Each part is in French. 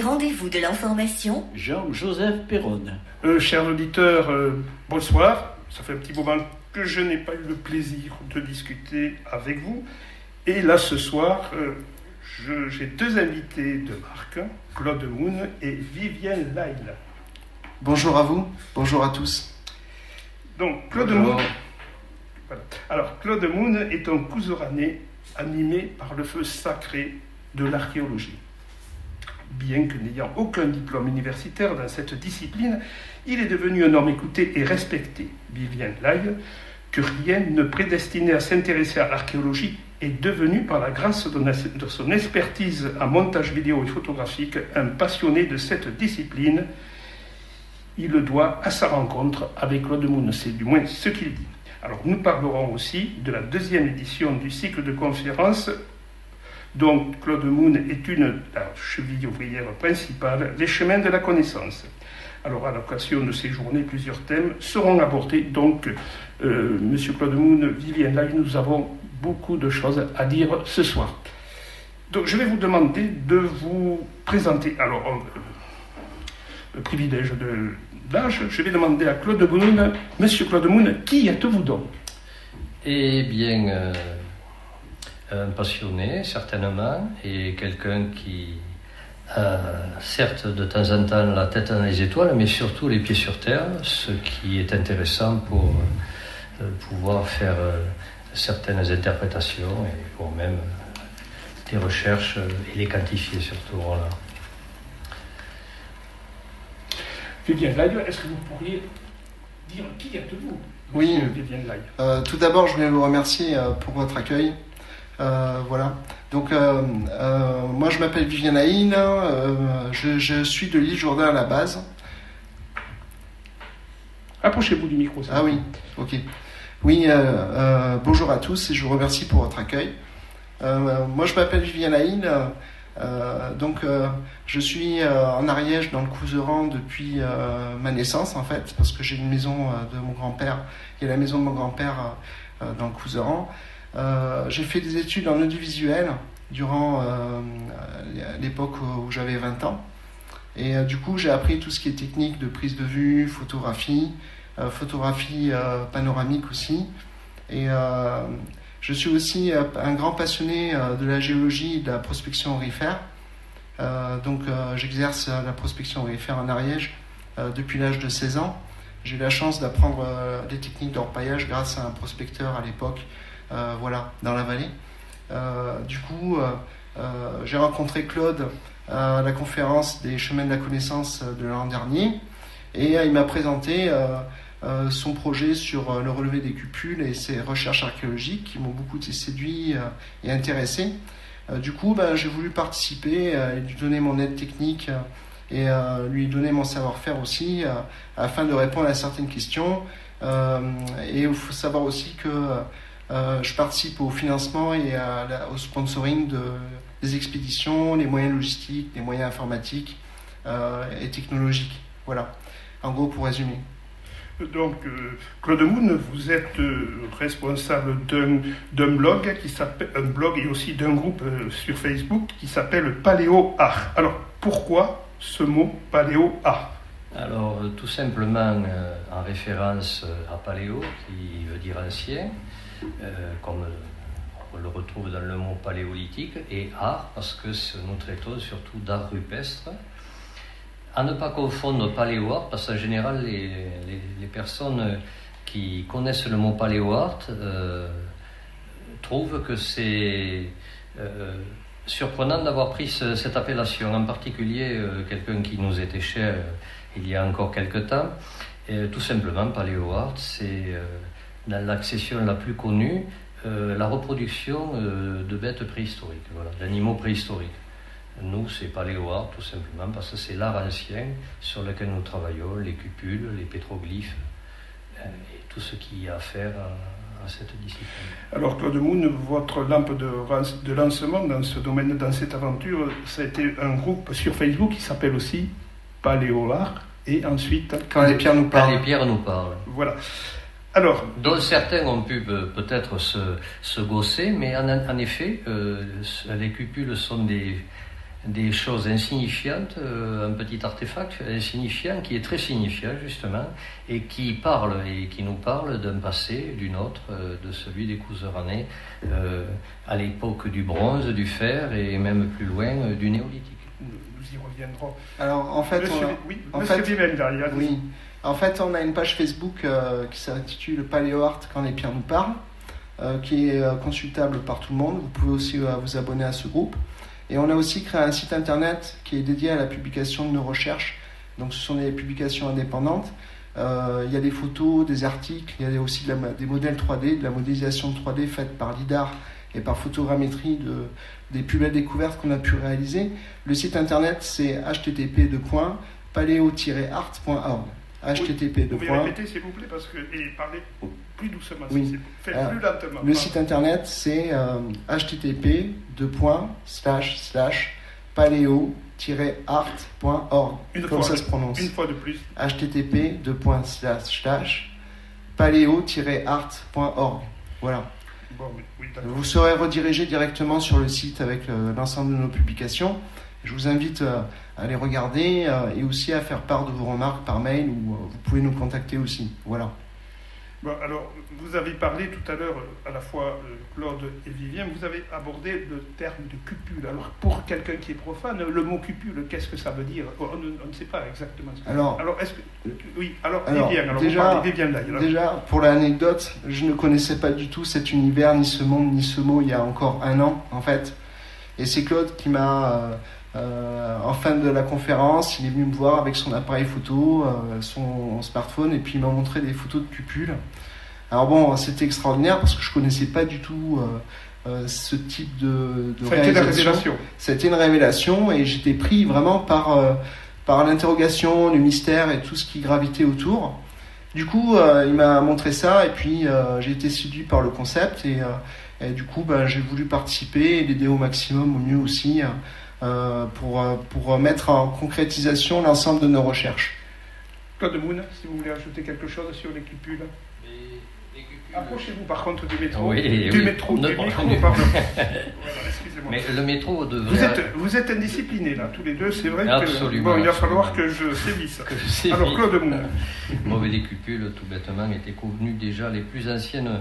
rendez-vous de l'information. Jean-Joseph Perronne. Chers auditeurs, bonsoir. Ça fait un petit moment que je n'ai pas eu le plaisir de discuter avec vous. Et là, ce soir, j'ai deux invités de marque, Claude Moon et Vivienne Lyle. Bonjour à vous, bonjour à tous. Donc, Claude Moon. Voilà. Alors, Claude Moon est un couseranais animé par le feu sacré de l'archéologie. Bien que n'ayant aucun diplôme universitaire dans cette discipline, il est devenu un homme écouté et respecté. Vivienne Lyle, que rien ne prédestinait à s'intéresser à l'archéologie, est devenu, par la grâce de son expertise en montage vidéo et photographique, un passionné de cette discipline. Il le doit à sa rencontre avec Claude Moon, c'est du moins ce qu'il dit. Alors, nous parlerons aussi de la deuxième édition du cycle de conférences dont Claude Moon est la cheville ouvrière principale, les chemins de la connaissance. Alors, à l'occasion de ces journées, plusieurs thèmes seront abordés. Donc, Monsieur Claude Moon, Vivienne Lyle, nous avons beaucoup de choses à dire ce soir. Donc, je vais vous demander de vous présenter. Alors, le privilège d'âge, je vais demander à Claude Moon, Monsieur Claude Moon, qui êtes-vous donc? Eh bien, un passionné, certainement, et quelqu'un qui a, certes, de temps en temps, la tête dans les étoiles, mais surtout les pieds sur terre, ce qui est intéressant pour pouvoir faire certaines interprétations, et pour même des recherches, et les quantifier surtout, voilà. Vivienne Lyle, est-ce que vous pourriez dire qui êtes-vous? Oui, Vivienne Lyle. Tout d'abord, je voulais vous remercier pour votre accueil. Voilà. Donc, moi, je m'appelle Vivienne Lyle. Je suis de l'île Jourdain à la base. Approchez-vous du micro. Ah oui, ok. Oui, bonjour à tous et je vous remercie pour votre accueil. Moi, je m'appelle Vivienne Lyle. Donc, je suis en Ariège, dans le Couserans, depuis ma naissance, en fait, parce que j'ai une maison de mon grand-père. Il y a la maison de mon grand-père dans le Couserans. J'ai fait des études en audiovisuel durant l'époque où j'avais 20 ans. Et du coup, j'ai appris tout ce qui est technique de prise de vue, photographie panoramique aussi. Et je suis aussi un grand passionné de la géologie et de la prospection aurifère. Donc, j'exerce la prospection aurifère en Ariège depuis l'âge de 16 ans. J'ai eu la chance d'apprendre des techniques d'orpaillage grâce à un prospecteur à l'époque, voilà, dans la vallée. Du coup, j'ai rencontré Claude à la conférence des chemins de la connaissance de l'an dernier et il m'a présenté son projet sur le relevé des cupules et ses recherches archéologiques qui m'ont beaucoup séduit et intéressé. Du coup, j'ai voulu participer et lui donner mon aide technique et lui donner mon savoir-faire aussi afin de répondre à certaines questions. Et il faut savoir aussi que je participe au financement et au sponsoring des expéditions, les moyens logistiques, les moyens informatiques et technologiques. Voilà, en gros pour résumer. Donc, Claude Moon, vous êtes responsable d'un blog et aussi d'un groupe sur Facebook qui s'appelle Paléo Art. Alors, pourquoi ce mot Paléo Art? Alors, tout simplement en référence à paléo, qui veut dire ancien, comme on le retrouve dans le mot paléolithique, et art, parce que nous traitons surtout d'art rupestre. À ne pas confondre paléo-art, parce qu'en général, les personnes qui connaissent le mot paléo-art trouvent que c'est surprenant d'avoir pris cette appellation. En particulier, quelqu'un qui nous était cher il y a encore quelque temps. Tout simplement, paléo-art, c'est dans l'accession la plus connue, la reproduction de bêtes préhistoriques, voilà, d'animaux préhistoriques. Nous, c'est paléo-art, tout simplement, parce que c'est l'art ancien sur lequel nous travaillons, les cupules, les pétroglyphes, et tout ce qui a affaire à cette discipline. Alors, Claude Moon, votre lampe de lancement dans ce domaine, dans cette aventure, ça a été un groupe sur Facebook qui s'appelle aussi Paléo-art, et ensuite... Quand les pierres nous parlent. Quand les pierres nous parlent. Voilà. Alors... dont certains ont pu peut-être se gausser, mais en effet, les cupules sont des choses insignifiantes, un petit artefact insignifiant qui est très signifiant justement et qui parle et qui nous parle d'un passé, d'une autre, de celui des Couserannais à l'époque du bronze, du fer et même plus loin du néolithique. Nous y reviendrons. Alors en fait, oui. En fait, on a une page Facebook qui s'intitule Paléo Art quand les pierres nous parlent, qui est consultable par tout le monde. Vous pouvez aussi vous abonner à ce groupe. Et on a aussi créé un site internet qui est dédié à la publication de nos recherches. Donc ce sont des publications indépendantes. Il y a des photos, des articles, il y a aussi des modèles 3D, de la modélisation 3D faite par LIDAR et par photogrammétrie des plus belles découvertes qu'on a pu réaliser. Le site internet c'est http://paleo-art.org. Vous pouvez répéter s'il vous plaît parce que, et parler plus doucement, oui. Faites plus lentement. Le site internet c'est http://paleo-art.org. Comme ça se prononce. Une fois de plus. http://paleo-art.org. Voilà. Bon, oui, vous serez redirigé directement sur le site avec l'ensemble de nos publications. Je vous invite à les regarder et aussi à faire part de vos remarques par mail ou vous pouvez nous contacter aussi. Voilà. Bon, alors, vous avez parlé tout à l'heure, à la fois Claude et Vivien, vous avez abordé le terme de cupule. Alors, pour quelqu'un qui est profane, le mot cupule, qu'est-ce que ça veut dire? On ne sait pas exactement ce que c'est. Alors, est-ce que... Oui, alors Vivien, déjà, pour l'anecdote, je ne connaissais pas du tout cet univers, ni ce monde, ni ce mot, il y a encore un an, en fait. Et c'est Claude qui m'a... en fin de la conférence, il est venu me voir avec son appareil photo, son smartphone, et puis il m'a montré des photos de cupules. Alors bon, c'était extraordinaire parce que je connaissais pas du tout ce type de réalisation. Ça a été une révélation et j'étais pris vraiment par l'interrogation, le mystère et tout ce qui gravitait autour. Du coup, il m'a montré ça et puis j'ai été séduit par le concept et du coup, j'ai voulu participer et l'aider au maximum, au mieux aussi. Pour mettre en concrétisation l'ensemble de nos recherches. Claude Moon, si vous voulez ajouter quelque chose sur les cupules. Approchez-vous par contre du métro. Métro, pardon. Voilà, excusez-moi. Mais le métro devrait... Vous êtes indisciplinés là, tous les deux, c'est vrai. Absolument. Bon, il va falloir que je sévisse. Alors Claude Moon. Mauvais des cupules, tout bêtement, étaient connues déjà. Les plus anciennes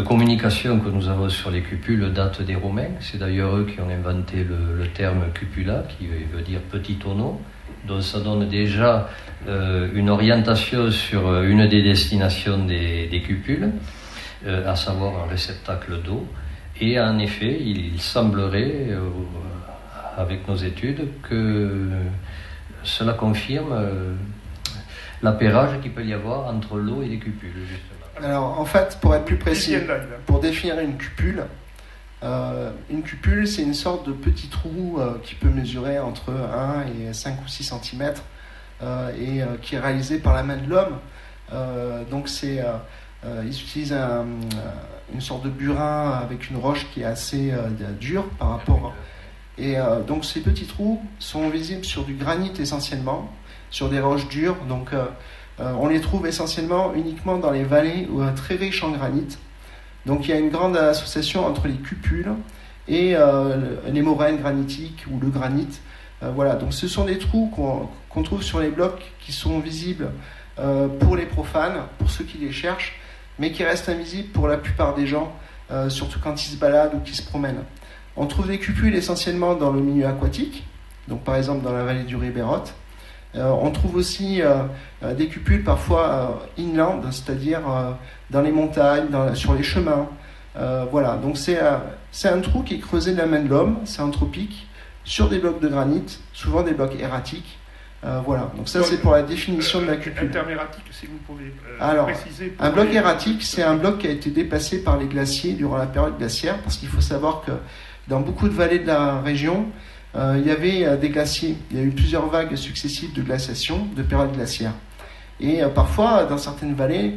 communications que nous avons sur les cupules datent des Romains. C'est d'ailleurs eux qui ont inventé le terme cupula, qui veut dire petit tonneau. Donc ça donne déjà une orientation sur une des destinations des cupules, à savoir un réceptacle d'eau. Et en effet, il semblerait, avec nos études, que cela confirme l'appairage qu'il peut y avoir entre l'eau et les cupules, justement. Alors, en fait, pour être plus précis, pour définir une cupule, c'est une sorte de petit trou qui peut mesurer entre 1 et 5 ou 6 cm et qui est réalisé par la main de l'homme. Donc, ils utilisent une sorte de burin avec une roche qui est assez dure par rapport. Et donc, ces petits trous sont visibles sur du granit essentiellement, sur des roches dures. Donc, on les trouve essentiellement uniquement dans les vallées très riches en granit. Donc il y a une grande association entre les cupules et les moraines granitiques ou le granit. Voilà, donc ce sont des trous qu'on trouve sur les blocs qui sont visibles pour les profanes, pour ceux qui les cherchent, mais qui restent invisibles pour la plupart des gens, surtout quand ils se baladent ou qu'ils se promènent. On trouve des cupules essentiellement dans le milieu aquatique, donc par exemple dans la vallée du Ribérot. On trouve aussi des cupules parfois inland, c'est-à-dire dans les montagnes, sur les chemins. Voilà, donc c'est un trou qui est creusé de la main de l'homme, c'est anthropique, sur des blocs de granit, souvent des blocs erratiques. Voilà, donc ça c'est pour la définition de la cupule. Intererratique, si vous pouvez préciser. Un bloc erratique, c'est un bloc qui a été déplacé par les glaciers durant la période glaciaire, parce qu'il faut savoir que dans beaucoup de vallées de la région, il y avait des glaciers. Il y a eu plusieurs vagues successives de glaciation, de périodes glaciaires. Et parfois, dans certaines vallées,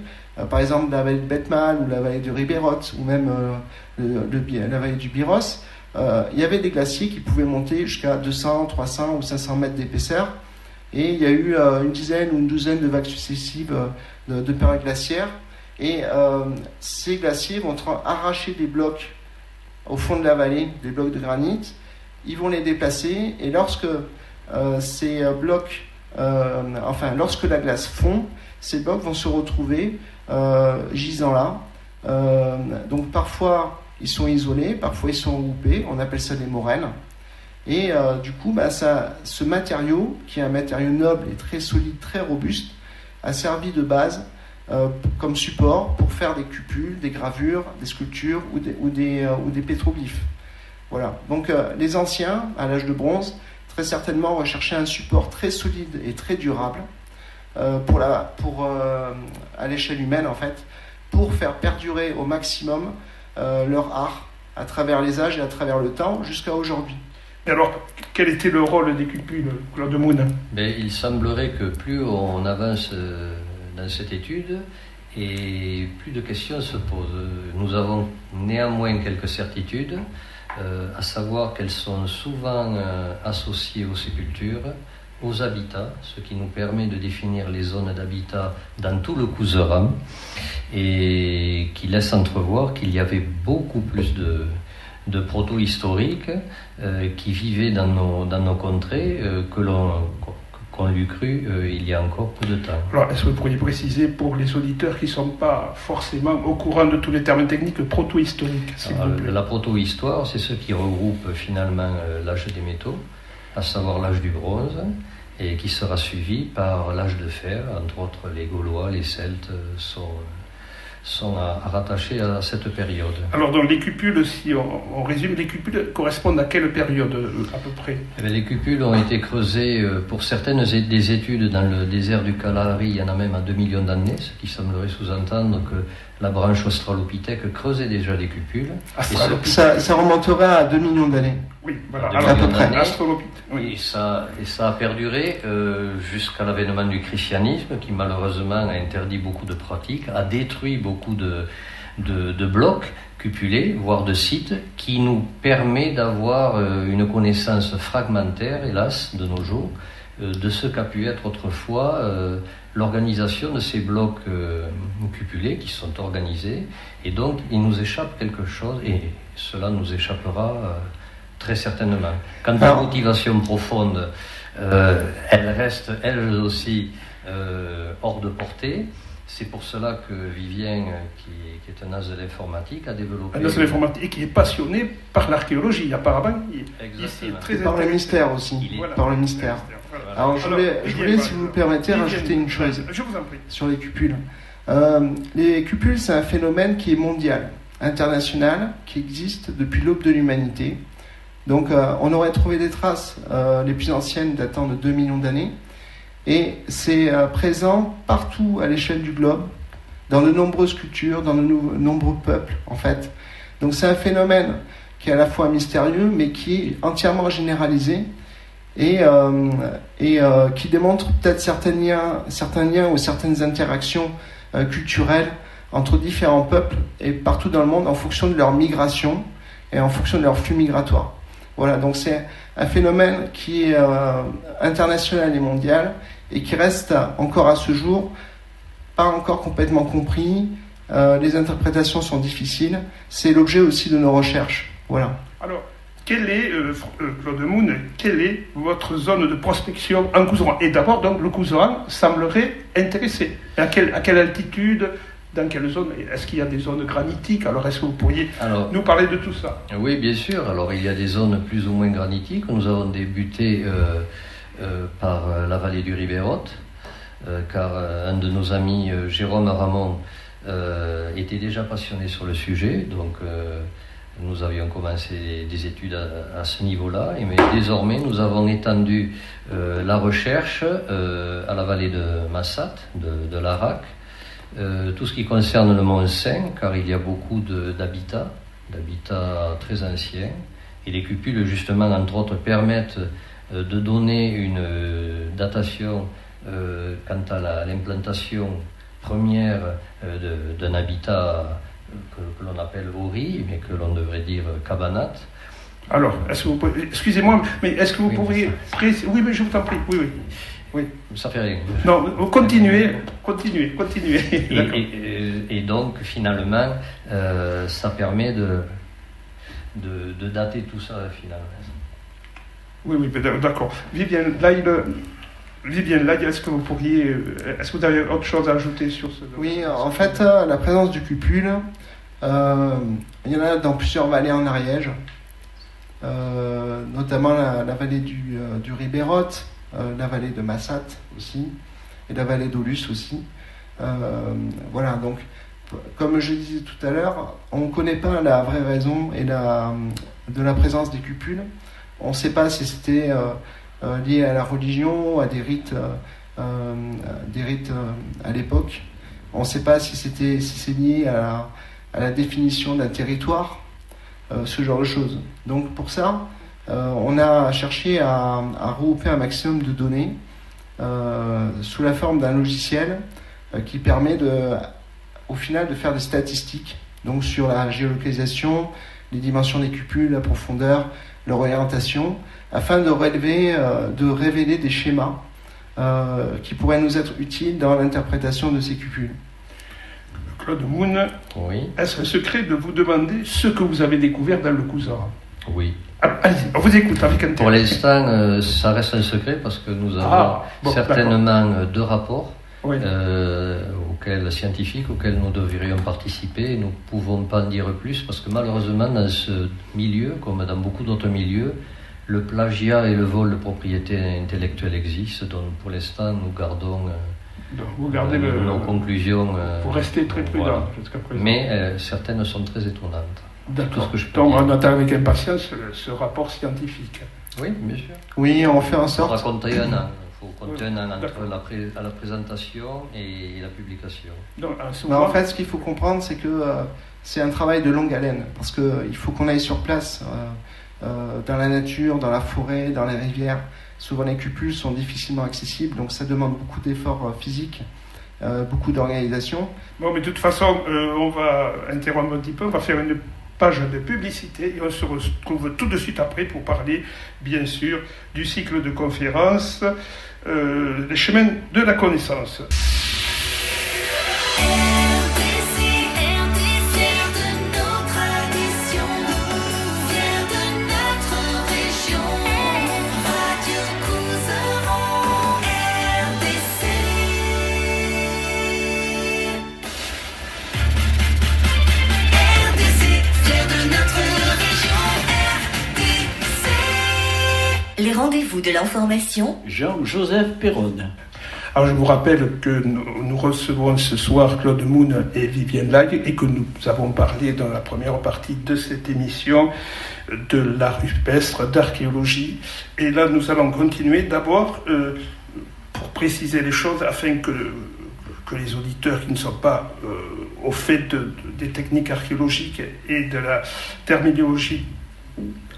par exemple la vallée de Bettman ou la vallée du Ribérot, ou même la vallée du Biros, il y avait des glaciers qui pouvaient monter jusqu'à 200, 300 ou 500 mètres d'épaisseur. Et il y a eu une dizaine ou une douzaine de vagues successives de périodes glaciaires. Et ces glaciers vont arracher des blocs au fond de la vallée, des blocs de granit, ils vont les déplacer, et lorsque ces blocs, lorsque la glace fond, ces blocs vont se retrouver gisant là. Donc parfois ils sont isolés, parfois ils sont regroupés, on appelle ça des moraines. Et du coup, ce matériau, qui est un matériau noble et très solide, très robuste, a servi de base comme support pour faire des cupules, des gravures, des sculptures ou des pétroglyphes. Voilà. Donc les anciens, à l'âge de bronze, très certainement recherchaient un support très solide et très durable à l'échelle humaine, en fait, pour faire perdurer au maximum leur art à travers les âges et à travers le temps jusqu'à aujourd'hui. Et alors, quel était le rôle des cupules, Claude Moon? Il semblerait que plus on avance dans cette étude, et plus de questions se posent. Nous avons néanmoins quelques certitudes, à savoir qu'elles sont souvent associées aux sépultures, aux habitats, ce qui nous permet de définir les zones d'habitat dans tout le Couserans, et qui laisse entrevoir qu'il y avait beaucoup plus de proto-historiques qui vivaient dans nos contrées qu'on l'eût cru il y a encore peu de temps. Alors, est-ce que vous pourriez préciser pour les auditeurs qui ne sont pas forcément au courant de tous les termes techniques proto-historiques, s'il vous plaît? La proto-histoire, c'est ce qui regroupe finalement l'âge des métaux, à savoir l'âge du bronze, et qui sera suivi par l'âge de fer. Entre autres, les Gaulois, les Celtes sont rattachés à cette période. Alors, dans les cupules, si on résume, les cupules correspondent à quelle période à peu près? Les cupules ont été creusées pour certaines des études dans le désert du Kalahari, il y en a même à 2 millions d'années, ce qui semblerait sous-entendre que la branche australopithèque creusait déjà des cupules. Ça remonterait à 2 millions d'années. Oui, voilà. Alors, à peu près. Oui. Et ça a perduré jusqu'à l'avènement du christianisme, qui malheureusement a interdit beaucoup de pratiques, a détruit beaucoup de blocs cupulés, voire de sites, qui nous permet d'avoir une connaissance fragmentaire, hélas, de nos jours, de ce qu'a pu être autrefois l'organisation de ces blocs cupulés qui sont organisés. Et donc, il nous échappe quelque chose, et cela nous échappera très certainement. Quant à la motivation profonde, elle reste, elle aussi, hors de portée. C'est pour cela que Vivien, qui est un as de l'informatique, a développé... Un as de l'informatique et qui est passionné par l'archéologie, apparemment. Par le mystère aussi. Par le mystère. Voilà. Alors, je voulais, si vous me permettez, rajouter une chose. Je vous en prie. Sur les cupules. Les cupules, c'est un phénomène qui est mondial, international, qui existe depuis l'aube de l'humanité. Donc, on aurait trouvé des traces, les plus anciennes datant de 2 millions d'années. Et c'est présent partout à l'échelle du globe, dans de nombreuses cultures, dans de nombreux peuples, en fait. Donc c'est un phénomène qui est à la fois mystérieux, mais qui est entièrement généralisé et qui démontre peut-être certains liens ou certaines interactions culturelles entre différents peuples et partout dans le monde en fonction de leur migration et en fonction de leur flux migratoire. Voilà, donc c'est un phénomène qui est international et mondial et qui reste encore à ce jour pas encore complètement compris. Les interprétations sont difficiles. C'est l'objet aussi de nos recherches. Voilà. Alors, quelle est, Claude Moon, quelle est votre zone de prospection en Couserans? Et d'abord, donc, le Couserans semblerait intéressé. À quelle altitude? Dans quelle zone? Est-ce qu'il y a des zones granitiques? Alors, est-ce que vous pourriez nous parler de tout ça? Oui, bien sûr. Alors, il y a des zones plus ou moins granitiques. Nous avons débuté par la vallée du Ribérote, car un de nos amis, Jérôme Ramon, était déjà passionné sur le sujet. Donc, nous avions commencé des études à ce niveau-là. Mais désormais, nous avons étendu la recherche à la vallée de Massat, de l'Arac. Tout ce qui concerne le Mont Saint, car il y a beaucoup d'habitats très anciens, et les cupules justement entre autres permettent de donner une datation quant à l'implantation première d'un habitat que l'on appelle Ori, mais que l'on devrait dire Cabanat. Alors, excusez-moi, mais est-ce que vous pourriez préciser? Oui, mais je vous en prie, oui. Ça fait rien. Non, continuez. Et donc, finalement, ça permet de dater tout ça, finalement. Oui, d'accord. Viviane Laille, est-ce que vous avez autre chose à ajouter sur ce domaine? Oui, en fait, la présence du cupule, il y en a dans plusieurs vallées en Ariège, notamment la vallée du Ribérote, la vallée de Massat aussi, et la vallée d'Aulus aussi. Voilà, donc, comme je disais tout à l'heure, on ne connaît pas la vraie raison de la présence des cupules. On ne sait pas si c'était lié à la religion, à des rites à l'époque. On ne sait pas si c'est lié à la définition d'un territoire, ce genre de choses. Donc pour ça, on a cherché à regrouper un maximum de données sous la forme d'un logiciel qui permet au final de faire des statistiques, donc sur la géolocalisation, les dimensions des cupules, la profondeur, leur orientation, afin de révéler des schémas qui pourraient nous être utiles dans l'interprétation de ces cupules. Claude Moon, Oui. est-ce un secret de vous demander ce que vous avez découvert dans le Couserans? Oui. Allez-y, on vous écoute avec intérêt. Pour l'instant, ça reste un secret parce que nous avons certainement 2 rapports Oui. scientifiques auxquels nous devrions participer. Nous ne pouvons pas en dire plus parce que malheureusement, dans ce milieu, comme dans beaucoup d'autres milieux, le plagiat et le vol de propriété intellectuelle existent. Donc pour l'instant, nous gardons Donc, vous gardez nos conclusions. Vous restez très prudent voilà. jusqu'à présent. Mais certaines sont très étonnantes. D'accord. Tout ce que je peux Donc dire. on attend avec impatience ce rapport scientifique. Oui, bien sûr. Oui, on fait en Il faut sorte. raconter un an. Il faut compter un an entre D'accord. la présentation et la publication. Donc, à ce Mais moment, en fait, ce qu'il faut comprendre, c'est que c'est un travail de longue haleine, parce qu'il faut qu'on aille sur place, dans la nature, dans la forêt, dans les rivières. Souvent, les cupules sont difficilement accessibles, donc ça demande beaucoup d'efforts physiques, beaucoup d'organisation. bon, mais de toute façon, on va interrompre un petit peu, on va faire une page de publicité et on se retrouve tout de suite après pour parler, bien sûr, du cycle de conférences, les chemins de la connaissance. Les rendez-vous de l'information. Jean-Joseph Perronne. Alors je vous rappelle que nous recevons ce soir Claude Moon et Viviane Laille et que nous avons parlé dans la première partie de cette émission de l'art rupestre, d'archéologie. Et là nous allons continuer d'abord pour préciser les choses afin que les auditeurs qui ne sont pas au fait des techniques archéologiques et de la terminologie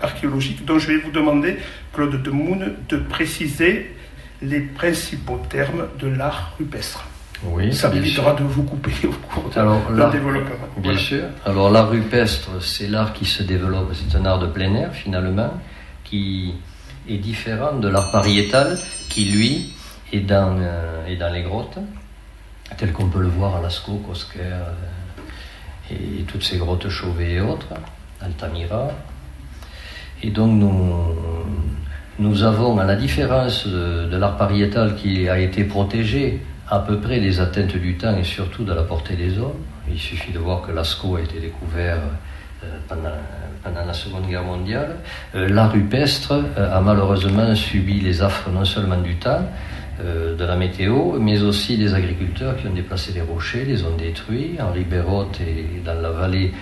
archéologique, donc je vais vous demander, Claude de Moon, de préciser les principaux termes de l'art rupestre. Oui, Ça bien m'évitera sûr. de vous couper au cours Alors, de l'art- développement. Bien Voilà. sûr. Alors l'art rupestre, c'est l'art qui se développe, c'est un art de plein air finalement, qui est différent de l'art pariétal, qui lui est dans les grottes, tel qu'on peut le voir à Lascaux, Cosquer et toutes ces grottes Chauvet et autres, Altamira. Et donc nous avons, à la différence de l'art pariétal qui a été protégé à peu près des atteintes du temps et surtout de la portée des hommes. Il suffit de voir que Lascaux a été découvert pendant la Seconde Guerre mondiale. L'art rupestre a malheureusement subi les affres non seulement du temps, de la météo, mais aussi des agriculteurs qui ont déplacé les rochers, les ont détruits. En Ribérote et dans la vallée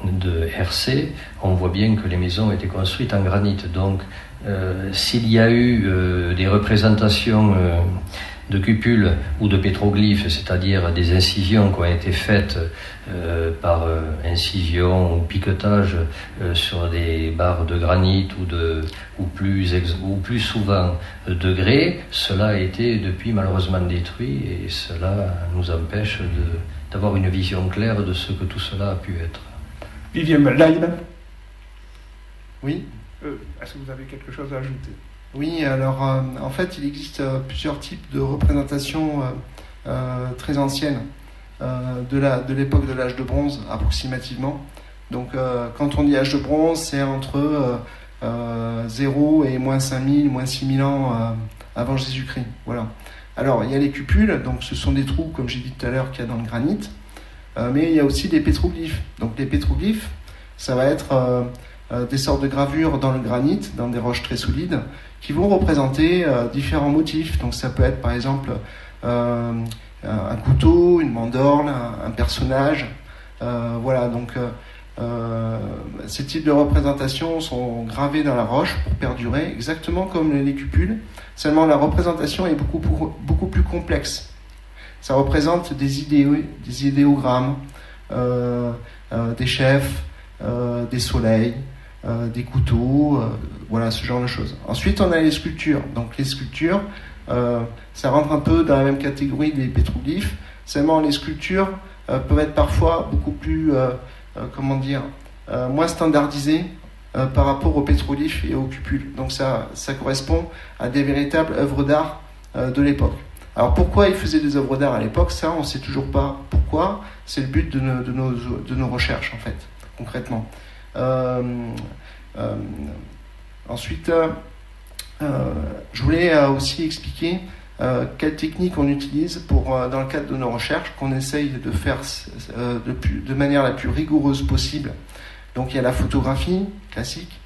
de RC, on voit bien que les maisons étaient construites en granit. Donc, s'il y a eu des représentations de cupules ou de pétroglyphes, c'est-à-dire des incisions qui ont été faites par incision ou piquetage sur des barres de granit ou plus souvent de grès, cela a été depuis malheureusement détruit et cela nous empêche d'avoir une vision claire de ce que tout cela a pu être. Viviane Laille, Oui. est-ce que vous avez quelque chose à ajouter? Oui, alors en fait, il existe plusieurs types de représentations très anciennes de l'époque de l'âge de bronze, approximativement. Donc quand on dit âge de bronze, c'est entre 0 et moins 5000, moins 6000 ans avant Jésus-Christ. Voilà. Alors il y a les cupules, donc ce sont des trous, comme j'ai dit tout à l'heure, qu'il y a dans le granit, mais il y a aussi des pétroglyphes. Donc les pétroglyphes, ça va être des sortes de gravures dans le granit, dans des roches très solides, qui vont représenter différents motifs. Donc ça peut être par exemple un couteau, une mandorle, un personnage. Voilà, donc ces types de représentations sont gravés dans la roche pour perdurer, exactement comme les cupules. Seulement la représentation est beaucoup plus complexe. Ça représente des idéogrammes, des chefs, des soleils, des couteaux, voilà, ce genre de choses. Ensuite, on a les sculptures. Donc les sculptures, ça rentre un peu dans la même catégorie des pétroglyphes. Seulement les sculptures peuvent être parfois beaucoup plus, moins standardisées par rapport aux pétroglyphes et aux cupules. Donc ça correspond à des véritables œuvres d'art de l'époque. Alors pourquoi ils faisaient des œuvres d'art à l'époque, ça on ne sait toujours pas pourquoi. C'est le but de nos recherches en fait, concrètement. Ensuite, je voulais aussi expliquer quelles techniques on utilise dans le cadre de nos recherches, qu'on essaye de faire de manière la plus rigoureuse possible. Donc il y a la photographie classique,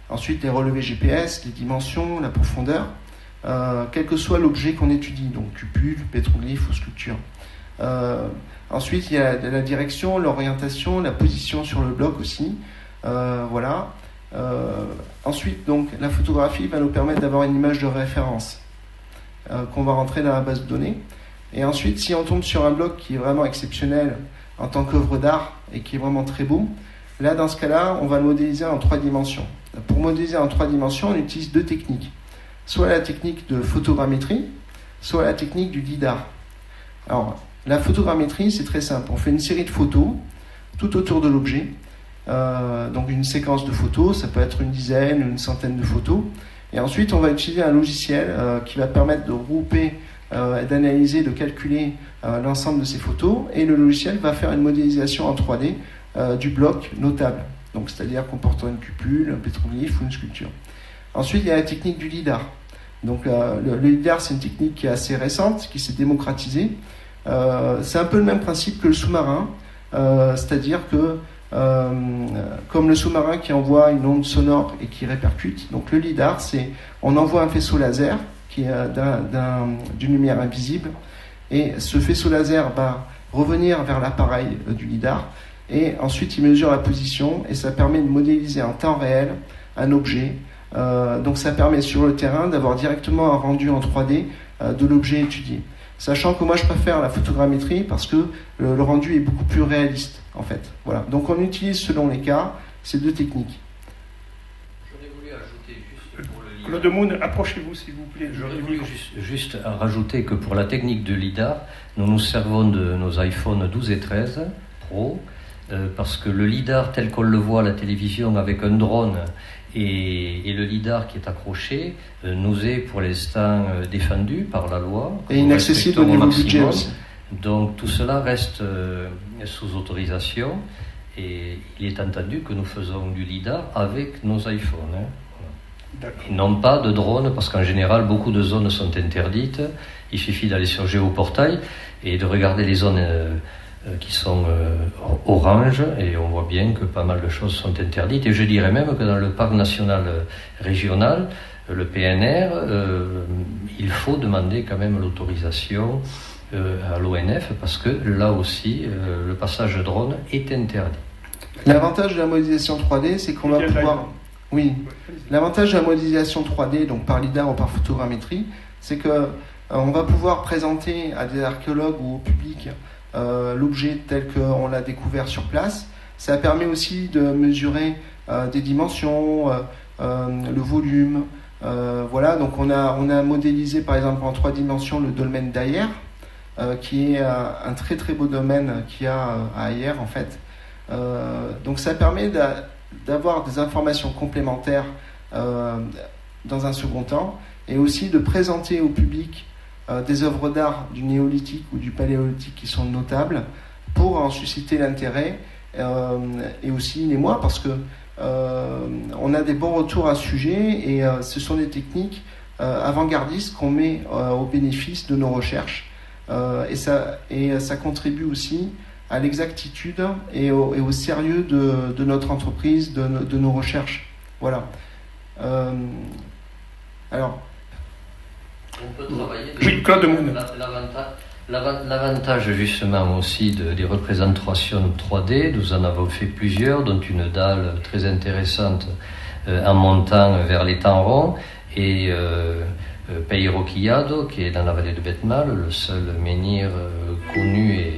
ensuite les relevés GPS, les dimensions, la profondeur, quel que soit l'objet qu'on étudie, donc cupule, pétroglyphe ou sculpture. Ensuite il y a la direction, l'orientation, la position sur le bloc aussi. Voilà. Ensuite, donc, la photographie va nous permettre d'avoir une image de référence qu'on va rentrer dans la base de données. Et ensuite, si on tombe sur un bloc qui est vraiment exceptionnel en tant qu'œuvre d'art et qui est vraiment très beau, là, dans ce cas-là, on va le modéliser en 3 dimensions. Pour modéliser en 3 dimensions, on utilise 2 techniques. Soit la technique de photogrammétrie, soit la technique du lidar. Alors, la photogrammétrie, c'est très simple. On fait une série de photos tout autour de l'objet. Donc une séquence de photos, ça peut être une dizaine, une centaine de photos. Et ensuite, on va utiliser un logiciel qui va permettre de regrouper, d'analyser, de calculer l'ensemble de ces photos. Et le logiciel va faire une modélisation en 3D du bloc notable. Donc, c'est-à-dire comportant une cupule, un pétroglyphe ou une sculpture. Ensuite, il y a la technique du lidar. Donc, le lidar, c'est une technique qui est assez récente, qui s'est démocratisée. C'est un peu le même principe que le sous-marin, c'est-à-dire que comme le sous-marin qui envoie une onde sonore et qui répercute. Donc le lidar, on envoie un faisceau laser qui est d'une lumière invisible, et ce faisceau laser va revenir vers l'appareil du lidar, et ensuite il mesure la position, et ça permet de modéliser en temps réel un objet. Donc ça permet sur le terrain d'avoir directement un rendu en 3D de l'objet étudié. Sachant que moi je préfère la photogrammétrie parce que le rendu est beaucoup plus réaliste en fait. Voilà. Donc on utilise selon les cas ces 2 techniques. J'aurais voulu ajouter juste pour le lidar. Claude Moon, approchez-vous s'il vous plaît. J'aurais voulu juste rajouter que pour la technique de lidar, nous nous servons de nos iPhone 12 et 13 Pro parce que le lidar tel qu'on le voit à la télévision avec un drone et le lidar qui est accroché nous est pour l'instant défendu par la loi. Et inaccessible au niveau budget aussi. Donc tout cela reste sous autorisation, et il est entendu que nous faisons du lidar avec nos iPhones. Et non pas de drones, parce qu'en général beaucoup de zones sont interdites. Il suffit d'aller sur Géoportail et de regarder les zones qui sont orange, et on voit bien que pas mal de choses sont interdites. Et je dirais même que dans le parc national régional, le PNR, il faut demander quand même l'autorisation à l'ONF, parce que là aussi, le passage drone est interdit. L'avantage de la modélisation 3D, c'est qu'on va pouvoir... Oui, l'avantage de la modélisation 3D, donc par lidar ou par photogrammétrie, c'est que on va pouvoir présenter à des archéologues ou au public l'objet tel qu'on l'a découvert sur place. Ça permet aussi de mesurer des dimensions, le volume. Voilà, donc on a modélisé par exemple en 3 dimensions le dolmen d'Ayer, qui est un très très beau domaine qu'il y a à Ayer en fait. Donc ça permet d'avoir des informations complémentaires dans un second temps, et aussi de présenter au public des œuvres d'art du néolithique ou du paléolithique qui sont notables, pour en susciter l'intérêt et aussi les mois, parce que on a des bons retours à ce sujet, et ce sont des techniques avant-gardistes qu'on met au bénéfice de nos recherches, et ça contribue aussi à l'exactitude et au sérieux de notre entreprise, de nos recherches. Voilà. Alors. On peut travailler. Oui, Claude Moon. L'avantage justement aussi des représentations 3D, nous en avons fait plusieurs, dont une dalle très intéressante en montant vers les temps ronds, et Peiro Quillado, qui est dans la vallée de Betmal, le seul menhir connu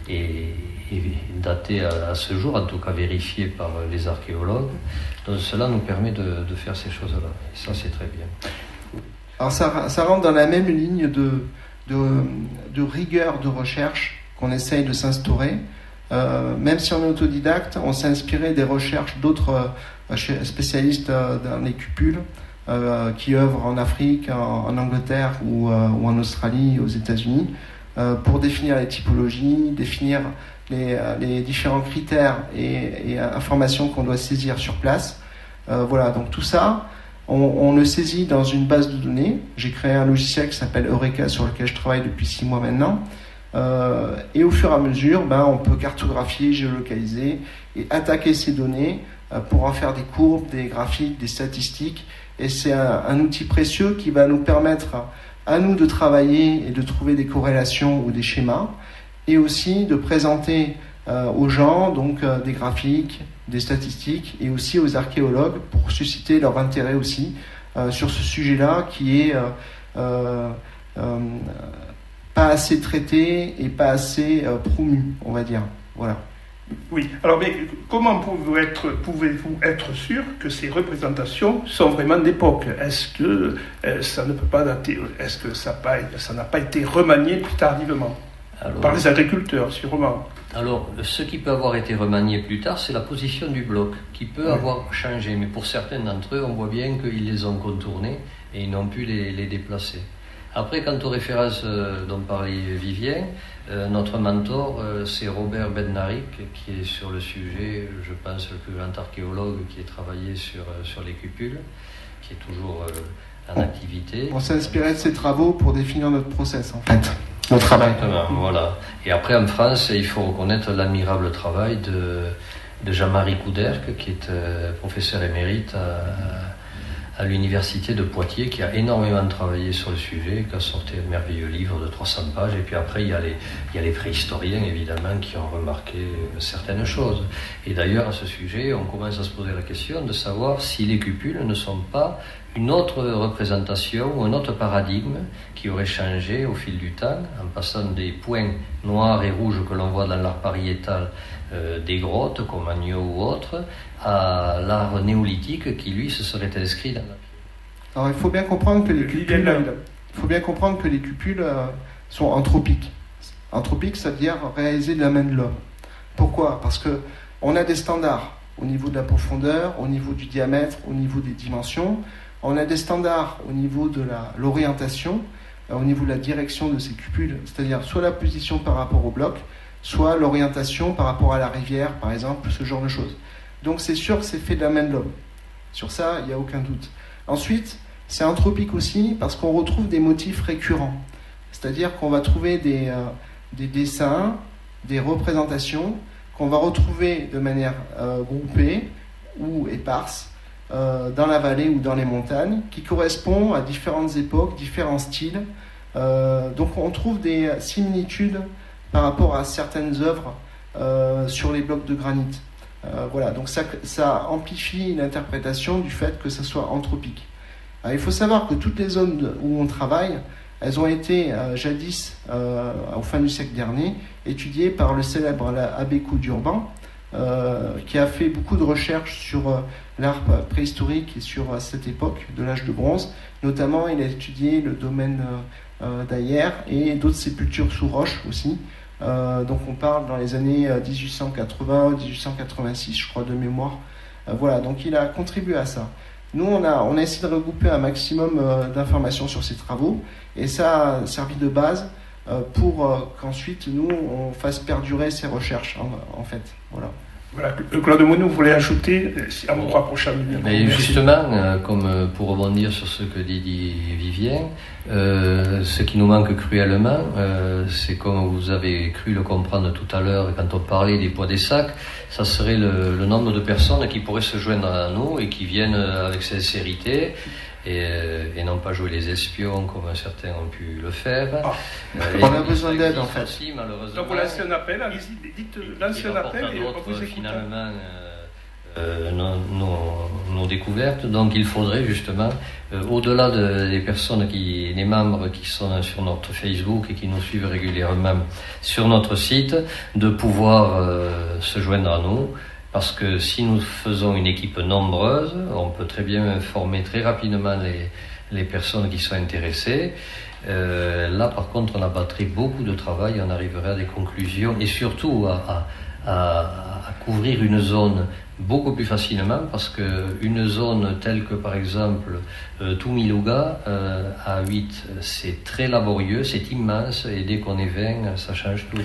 et daté à ce jour, en tout cas vérifié par les archéologues. Donc cela nous permet de faire ces choses-là. Et ça, c'est très bien. Alors ça rentre dans la même ligne de rigueur de recherche qu'on essaye de s'instaurer. Même si on est autodidacte, on s'est inspiré des recherches d'autres spécialistes dans les cupules qui œuvrent en Afrique, en Angleterre ou en Australie, aux États-Unis, pour définir les typologies, définir les différents critères et informations qu'on doit saisir sur place. Voilà, donc tout ça, on le saisit dans une base de données. J'ai créé un logiciel qui s'appelle Eureka, sur lequel je travaille depuis 6 mois maintenant. Et au fur et à mesure, on peut cartographier, géolocaliser et attaquer ces données pour en faire des courbes, des graphiques, des statistiques. Et c'est un outil précieux qui va nous permettre à nous de travailler et de trouver des corrélations ou des schémas, et aussi de présenter aux gens donc des graphiques, des statistiques, et aussi aux archéologues pour susciter leur intérêt aussi sur ce sujet-là qui est pas assez traité et pas assez promu, on va dire. Voilà. Oui, alors mais comment pouvez-vous être sûr que ces représentations sont vraiment d'époque? Est-ce que ça ne peut pas dater? Est-ce que ça n'a pas été remanié plus tardivement? Par les agriculteurs, sûrement. Alors, ce qui peut avoir été remanié plus tard, c'est la position du bloc, qui peut avoir changé. Mais pour certains d'entre eux, on voit bien qu'ils les ont contournés et ils n'ont pu les déplacer. Après, quant aux références dont parlait Vivien, notre mentor, c'est Robert Bednarik, qui est sur le sujet, je pense, le plus grand archéologue qui a travaillé sur les cupules, qui est toujours en activité. On s'est inspiré de ses travaux pour définir notre process, en fait. Notre travail. Exactement, voilà. Et après, en France, il faut reconnaître l'admirable travail de Jean-Marie Couderc, qui est professeur émérite à l'université de Poitiers, qui a énormément travaillé sur le sujet, qui a sorti un merveilleux livre de 300 pages. Et puis après, il y a les préhistoriens, évidemment, qui ont remarqué certaines choses. Et d'ailleurs, à ce sujet, on commence à se poser la question de savoir si les cupules ne sont pas une autre représentation ou un autre paradigme qui aurait changé au fil du temps, en passant des points noirs et rouges que l'on voit dans l'art pariétal des grottes, comme Agneau ou autre, à l'art néolithique qui, lui, se serait inscrit dans la pierre. Alors, il faut bien comprendre que les cupules sont anthropiques. Anthropiques, ça veut dire réalisées de la main de l'homme. Pourquoi? Parce qu'on a des standards au niveau de la profondeur, au niveau du diamètre, au niveau des dimensions. On a des standards au niveau de l'orientation, au niveau de la direction de ces cupules, c'est-à-dire soit la position par rapport au bloc, soit l'orientation par rapport à la rivière, par exemple, ce genre de choses. Donc c'est sûr que c'est fait de la main de l'homme. Sur ça, il n'y a aucun doute. Ensuite, c'est anthropique aussi parce qu'on retrouve des motifs récurrents. C'est-à-dire qu'on va trouver des dessins, des représentations qu'on va retrouver de manière groupée ou éparse dans la vallée ou dans les montagnes, qui correspondent à différentes époques, différents styles. Donc on trouve des similitudes par rapport à certaines œuvres sur les blocs de granit. Voilà, donc ça amplifie l'interprétation du fait que ça soit anthropique. Alors, il faut savoir que toutes les zones où on travaille, elles ont été jadis, au fin du siècle dernier, étudiées par le célèbre abbé Coudurban, qui a fait beaucoup de recherches sur l'art préhistorique et sur cette époque de l'âge de bronze. Notamment, il a étudié le domaine d'Ayer et d'autres sépultures sous roche aussi. Donc on parle dans les années 1880-1886, je crois, de mémoire. Voilà, donc il a contribué à ça. Nous, on a essayé de regrouper un maximum d'informations sur ces travaux, et ça a servi de base pour qu'ensuite, nous, on fasse perdurer ces recherches, en fait. Voilà. Voilà, Claude Mounou voulait ajouter, en vous rapprochant du micro. Mais justement, comme pour rebondir sur ce que dit Vivien, ce qui nous manque cruellement, c'est comme vous avez cru le comprendre tout à l'heure quand on parlait des poids des sacs, ça serait le nombre de personnes qui pourraient se joindre à nous et qui viennent avec sincérité et non pas jouer les espions comme certains ont pu le faire. On a besoin d'aide en fait. Aussi, malheureusement. Donc vous lancez un appel, allez-y, dites lancez un appel et on vous écoute. Finalement, nos découvertes. Donc il faudrait justement, au-delà des personnes, des membres qui sont sur notre Facebook et qui nous suivent régulièrement sur notre site, de pouvoir se joindre à nous. Parce que si nous faisons une équipe nombreuse, on peut très bien former très rapidement les personnes qui sont intéressées. Là, par contre, on abattrait beaucoup de travail, on arriverait à des conclusions et surtout à couvrir une zone beaucoup plus facilement, parce qu'une zone telle que, par exemple, Toumilouga, à 8, c'est très laborieux, c'est immense, et dès qu'on est 20, ça change tout.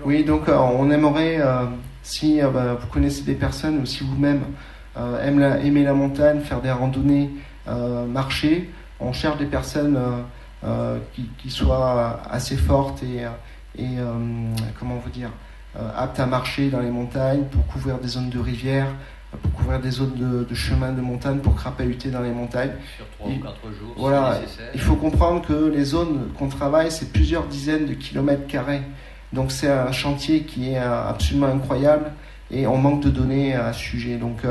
Oui, donc on aimerait... Si vous connaissez des personnes ou si vous-même aimez la montagne, faire des randonnées, marcher, on cherche des personnes qui soient assez fortes et comment vous dire, aptes à marcher dans les montagnes pour couvrir des zones de rivières, pour couvrir des zones de chemins de montagne, pour crapahuter dans les montagnes. Sur 3 ou 4 jours, voilà, c'est nécessaire. Il faut comprendre que les zones qu'on travaille, c'est plusieurs dizaines de kilomètres carrés. Donc c'est un chantier qui est absolument incroyable et on manque de données à ce sujet. Donc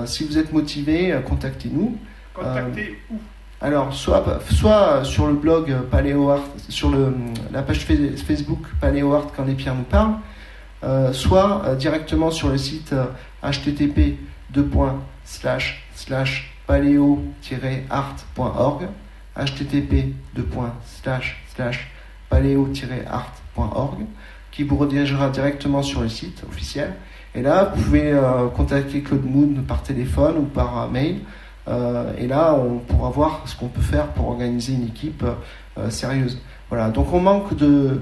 si vous êtes motivé, contactez-nous. Contactez où ? Alors soit sur le blog PaléoArt, sur la page Facebook PaléoArt quand les pierres nous parlent, soit directement sur le site http://paleo-art.org, http://paleo-art.org, qui vous redirigera directement sur le site officiel. Et là, vous pouvez contacter Claude Moon par téléphone ou par mail. Et là, on pourra voir ce qu'on peut faire pour organiser une équipe sérieuse. Voilà. Donc, on manque de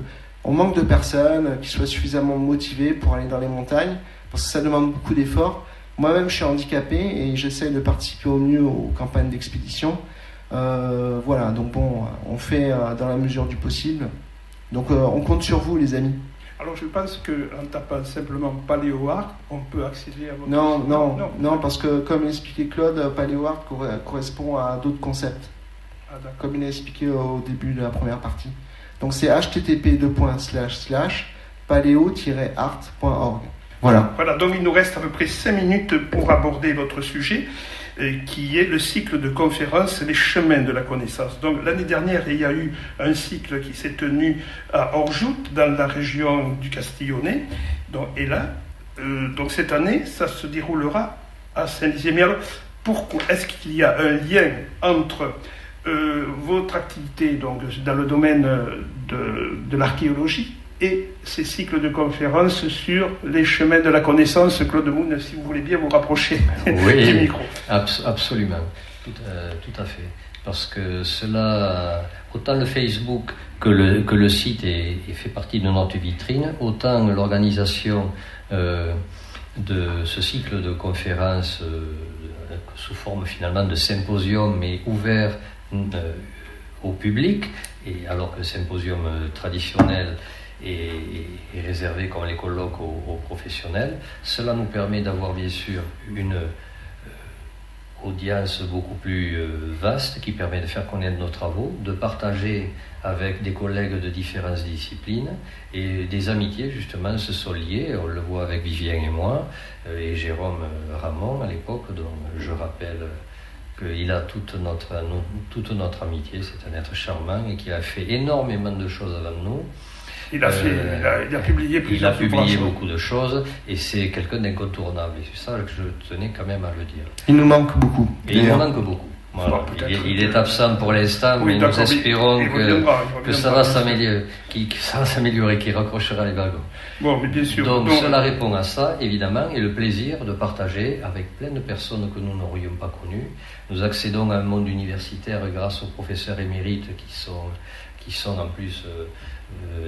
personnes qui soient suffisamment motivées pour aller dans les montagnes, parce que ça demande beaucoup d'efforts. Moi-même, je suis handicapé et j'essaie de participer au mieux aux campagnes d'expédition. Voilà. Donc, bon, on fait dans la mesure du possible. Donc, on compte sur vous, les amis. Alors je pense qu'en tapant simplement PaléoArt, on peut accéder à votre... Non, parce que comme l'expliquait Claude, PaléoArt correspond à d'autres concepts. Ah, comme il a expliqué au début de la première partie. Donc c'est http://paleo-art.org. Voilà. Voilà, donc il nous reste à peu près 5 minutes pour aborder votre sujet, qui est le cycle de conférences Les chemins de la connaissance. Donc l'année dernière, il y a eu un cycle qui s'est tenu à Orjout, dans la région du Castillonnais. Et là, donc cette année, ça se déroulera à Saint-Dizier. Mais alors, pourquoi est-ce qu'il y a un lien entre votre activité donc, dans le domaine de l'archéologie et ces cycles de conférences sur les chemins de la connaissance? Claude Moon, si vous voulez bien vous rapprocher du micro. Absolument, tout à fait. Parce que cela, autant le Facebook que le site fait partie de notre vitrine, autant l'organisation de ce cycle de conférences sous forme finalement de symposium, mais ouvert au public, et alors que le symposium traditionnel est réservé, comme les colloques, aux professionnels. Cela nous permet d'avoir bien sûr une audience beaucoup plus vaste, qui permet de faire connaître nos travaux, de partager avec des collègues de différentes disciplines, et des amitiés justement se sont liées. On le voit avec Vivien et moi, et Jérôme Ramon à l'époque, dont je rappelle qu'il a toute notre amitié. C'est un être charmant et qui a fait énormément de choses avant nous. Il a publié plusieurs ouvrages. Il a publié beaucoup de choses, et c'est quelqu'un d'incontournable. Et c'est ça que je tenais quand même à le dire. Il nous manque beaucoup. Il nous manque beaucoup. Voilà. Il est absent pour l'instant, mais nous espérons que ça va s'améliorer, qu'il raccrochera les wagons. Bon, mais bien sûr. Donc cela répond à ça, évidemment, et le plaisir de partager avec plein de personnes que nous n'aurions pas connues. Nous accédons à un monde universitaire grâce aux professeurs émérites qui sont en plus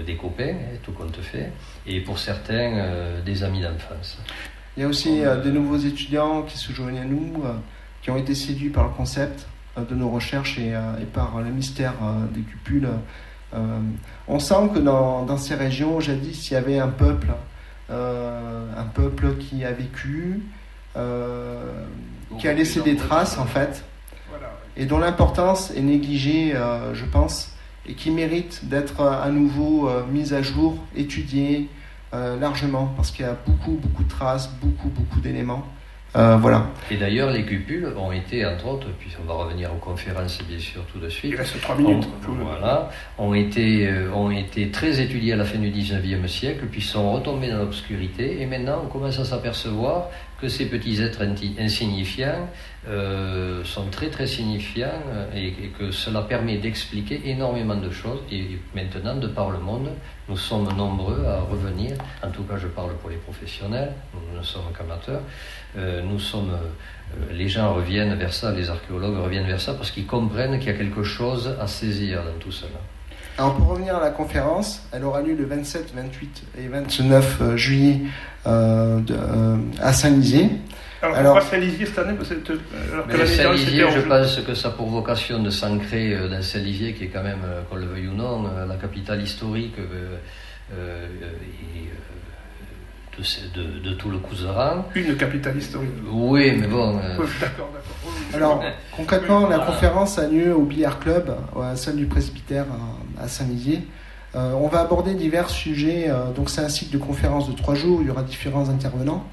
des copains, tout compte fait, et pour certains des amis d'enfance. Il y a aussi des nouveaux étudiants qui se joignent à nous, qui ont été séduits par le concept de nos recherches et par le mystère des cupules. On sent que dans ces régions, jadis, il y avait un peuple qui a vécu, qui a laissé des traces en fait, et dont l'importance est négligée, je pense, et qui mérite d'être à nouveau mise à jour, étudiée largement, parce qu'il y a beaucoup de traces, beaucoup d'éléments. Voilà. Et d'ailleurs, les cupules ont été, entre autres, puis on va revenir aux conférences bien sûr tout de suite. Il reste 3 minutes. Ont été très étudiées à la fin du 19e siècle, puis sont retombées dans l'obscurité, et maintenant on commence à s'apercevoir que ces petits êtres insignifiants sont très signifiants, et que cela permet d'expliquer énormément de choses. Et maintenant, de par le monde, nous sommes nombreux à revenir, en tout cas je parle pour les professionnels, nous ne sommes qu'amateurs, les gens reviennent vers ça, les archéologues reviennent vers ça, parce qu'ils comprennent qu'il y a quelque chose à saisir dans tout cela. Alors pour revenir à la conférence, elle aura lieu le 27, 28 et 29 juillet à Saint-Lizier. Alors, pourquoi Saint-Lizier cette année? Saint-Lizier, je pense que ça a pour vocation de s'ancrer dans Saint-Lizier, qui est quand même, qu'on le veuille ou non, la capitale historique de tout le Couserans. Une capitale historique. Oui, mais bon. D'accord. Alors, concrètement, la conférence a lieu au Billard Club, à la salle du presbytère à Saint-Lizier. On va aborder divers sujets. Donc, c'est un cycle de conférences de 3 jours. Il y aura différents intervenants.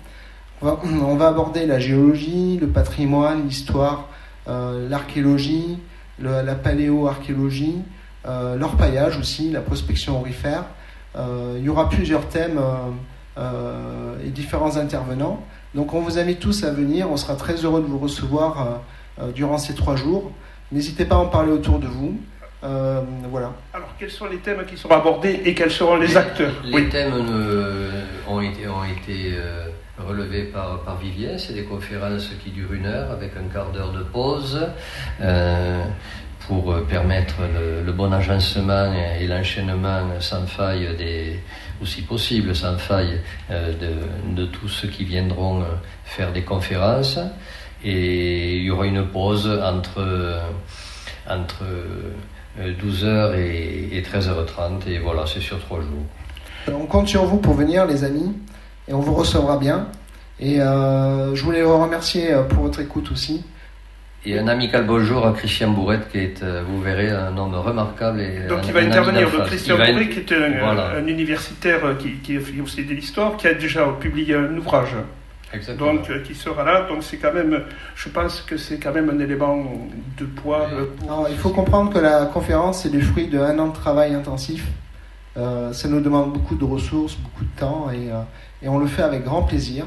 On va aborder la géologie, le patrimoine, l'histoire, l'archéologie, la paléo-archéologie, l'orpaillage aussi, la prospection aurifère. Il y aura plusieurs thèmes et différents intervenants. Donc on vous invite tous à venir, on sera très heureux de vous recevoir durant ces 3 jours. N'hésitez pas à en parler autour de vous. Voilà. Alors quels sont les thèmes qui seront abordés et quels seront les acteurs? Les thèmes ont été relevés par Vivien. C'est des conférences qui durent 1 heure avec un quart d'heure de pause pour permettre le bon agencement et l'enchaînement sans faille aussi possible sans faille de tous ceux qui viendront faire des conférences, et il y aura une pause entre 12h et 13h30, et voilà, c'est sur 3 jours. On compte sur vous pour venir, les amis, et on vous recevra bien, et je voulais vous remercier pour votre écoute aussi. Et un amical bonjour à Christian Bourrette, qui est, vous verrez, un homme remarquable. Donc il va intervenir, donc Christian Bourrette, qui est un universitaire qui fait aussi de l'histoire, qui a déjà publié un ouvrage. Exactement. Donc qui sera là, donc c'est quand même, je pense que c'est quand même un élément de poids. Alors, il faut comprendre que la conférence est le fruit de 1 an de travail intensif. Ça nous demande beaucoup de ressources, beaucoup de temps, et on le fait avec grand plaisir.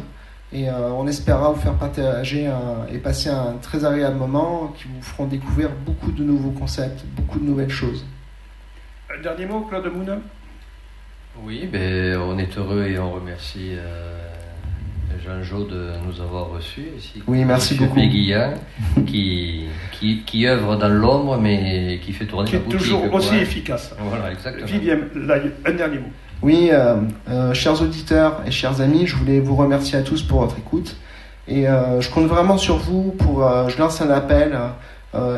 Et on espérera vous faire partager et passer un très agréable moment qui vous feront découvrir beaucoup de nouveaux concepts, beaucoup de nouvelles choses. Un dernier mot, Claude Mouna? Oui, on est heureux et on remercie Jean-Jo de nous avoir reçus ici. Oui, merci beaucoup. Guillan, qui œuvre dans l'ombre, mais qui fait tourner la boutique. Qui est toujours aussi efficace. Voilà, exactement. Vivien, là, un dernier mot. Oui, chers auditeurs et chers amis, je voulais vous remercier à tous pour votre écoute. Et je compte vraiment sur vous je lance un appel.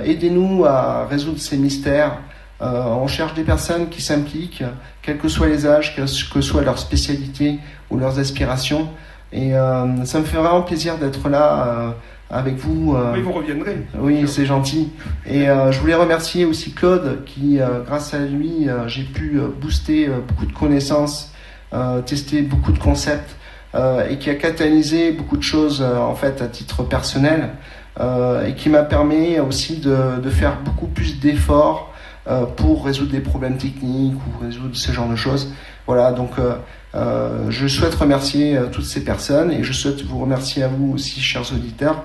Aidez-nous à résoudre ces mystères. On cherche des personnes qui s'impliquent, quels que soient les âges, quelle que soit leur spécialité ou leurs aspirations. Et ça me fait vraiment plaisir d'être là avec vous. Oui, vous reviendrez. Oui, c'est gentil. Et je voulais remercier aussi Claude qui, grâce à lui, j'ai pu booster beaucoup de connaissances, tester beaucoup de concepts et qui a catalysé beaucoup de choses en fait à titre personnel et qui m'a permis aussi de faire beaucoup plus d'efforts pour résoudre des problèmes techniques ou résoudre ce genre de choses. Voilà, donc je souhaite remercier toutes ces personnes et je souhaite vous remercier à vous aussi, chers auditeurs,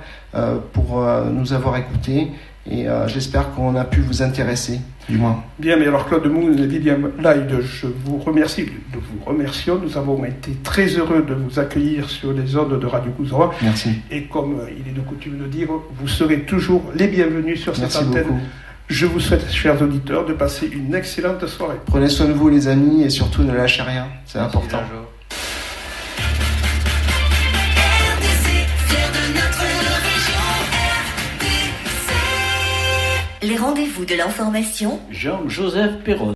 pour nous avoir écoutés et j'espère qu'on a pu vous intéresser, du moins. Bien, mais alors Claude Moon et William Lyde, je vous remercie, nous vous remercions. Nous avons été très heureux de vous accueillir sur les ondes de Radio Couserans. Merci. Et comme il est de coutume de dire, vous serez toujours les bienvenus sur cette antenne. Beaucoup. Je vous souhaite, chers auditeurs, de passer une excellente soirée. Prenez soin de vous, les amis, et surtout ne lâchez rien, c'est important. Les rendez-vous de l'information Jean-Joseph Perron.